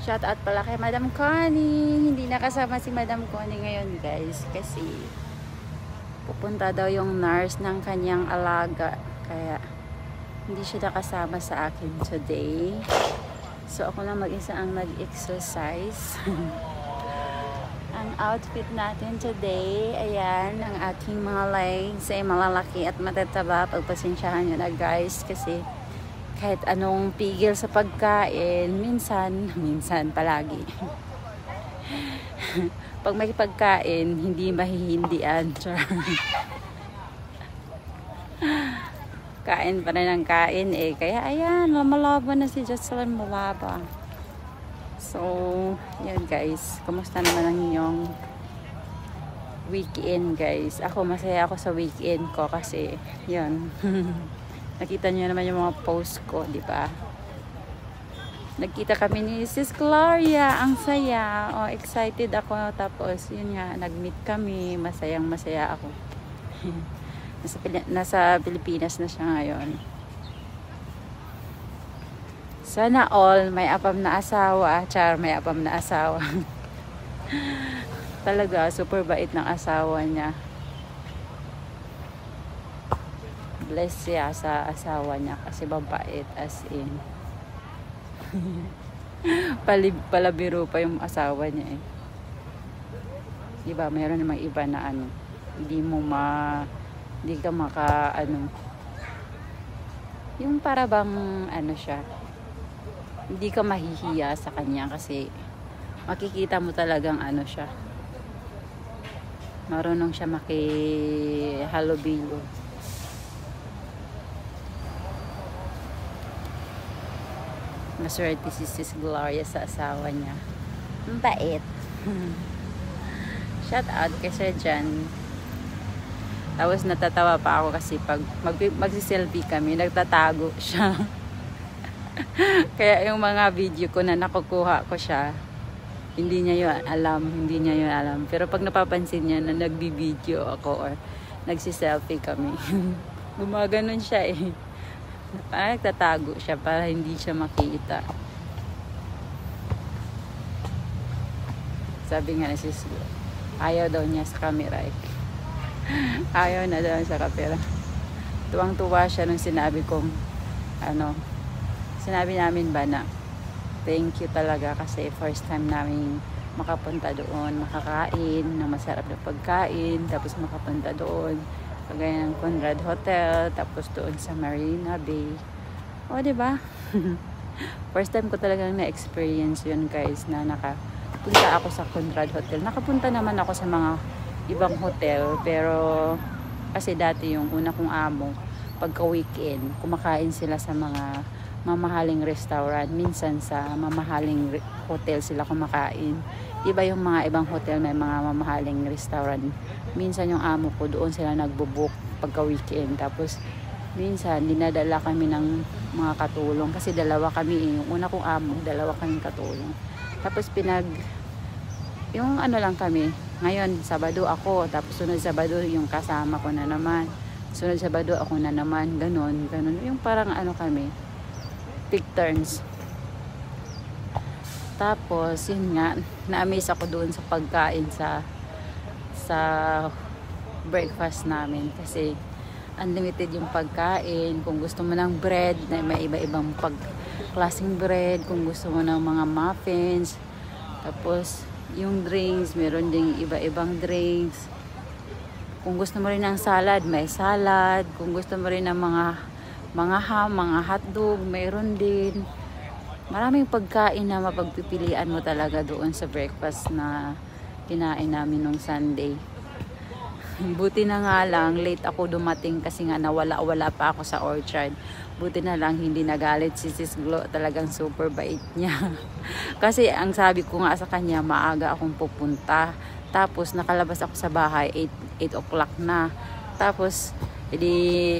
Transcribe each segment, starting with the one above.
Shout out pala kay Madam Connie. Hindi nakasama si Madam Connie ngayon guys. Kasi pupunta daw yung nurse ng kanyang alaga. Kaya hindi siya nakasama sa akin today. So ako lang mag-isa ang nag-exercise. Ang outfit natin today, ayan, ang aking mga legs ay malalaki at matataba. Pagpasensyahan nyo na guys kasi kahit anong pigil sa pagkain, minsan palagi. Pag may pagkain, hindi mahihindian. Kain pa rin ang kain eh. Kaya ayan, lumalaba na si Jocelyn Mulaba. So, yan guys. Kumusta naman ang inyong weekend guys? Ako, masaya ako sa weekend ko kasi, yun. Nakita nyo naman yung mga post ko, di ba? Nagkita kami ni Sis Gloria. Ang saya. Oh, excited ako. Tapos, yun nga, nag-meet kami. Masayang-masaya ako. Nasa Pilipinas na siya ngayon. Sana all may apam na asawa. Char, may apam na asawa. Talaga, super bait ng asawa niya. Bless siya sa asawa niya kasi mabait as in. Palabiro pa yung asawa niya eh. Diba, mayroon namang iba na ano, hindi ka maka ano, yung para bang ano siya, hindi ka mahihiya sa kanya kasi makikita mo talagang ano siya, marunong siya makihalubilo. Maswerte si Sis Gloria sa asawa niya. Ang bait. Shout out kay Sir Jan. Tapos natatawa pa ako kasi pag magsiselfie kami, nagtatago siya. Kaya yung mga video ko na nakukuha ko siya, hindi niya yun alam. Pero pag napapansin niya na nagbibideo ako or nagsiselfie kami, gumaganon siya eh. Nagtatago siya para hindi siya makita. Sabi nga na sis, ayaw daw niya sa camera eh. Ayaw na daw sa camera. Tuwang-tuwa siya nung sinabi kong sinabi namin ba na thank you talaga kasi first time namin makapunta doon, makakain ng masarap na pagkain, tapos makapunta doon kagaya ng Conrad Hotel, tapos doon sa Marina Bay. O, diba? First time ko talagang na-experience yun guys, na nakapunta ako sa Conrad Hotel. Nakapunta naman ako sa mga ibang hotel, pero kasi dati yung una kong amo, pagka weekend, kumakain sila sa mga mamahaling restaurant. Minsan sa mamahaling hotel sila kumakain. Iba yung mga ibang hotel may mga mamahaling restaurant. Minsan yung amo ko doon sila nagbo-book pagka weekend. Tapos minsan dinadala kami ng mga katulong kasi dalawa kami yung una kong amo, dalawa kaming katulong. Tapos yung ano lang kami, ngayon Sabado ako, tapos sunod Sabado yung kasama ko na naman, sunod Sabado ako na naman, ganun, yung parang ano kami, take turns. Tapos yun nga, na-amaze ako doon sa pagkain sa breakfast namin kasi unlimited yung pagkain. Kung gusto mo ng bread, na may iba-ibang klaseng bread, kung gusto mo ng mga muffins, tapos yung drinks, meron ding iba-ibang drinks. Kung gusto mo rin ng salad, may salad. Kung gusto mo rin ng mga ham, mga hotdog, mayroon din. Maraming pagkain na mapagpipilian mo talaga doon sa breakfast na kinain namin nung Sunday. Buti na nga lang, late ako dumating kasi nga nawala-wala pa ako sa orchard. Buti na lang hindi nagalit si Sis Glo, talagang super bait niya. Kasi ang sabi ko nga sa kanya, maaga akong pupunta. Tapos nakalabas ako sa bahay, 8 o'clock na. Tapos,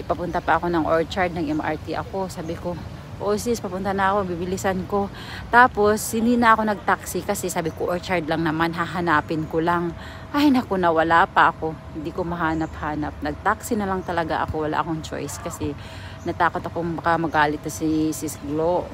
papunta pa ako ng orchard, ng MRT ako. Sabi ko, oh sis, papunta na ako, bibilisan ko. Tapos, hindi na ako nag-taxi kasi sabi ko, orchard lang naman, hahanapin ko lang. Ay, naku, nawala pa ako. Hindi ko mahanap-hanap. Nag-taxi na lang talaga ako, wala akong choice kasi natakot akong baka magalit na si Sis Glo.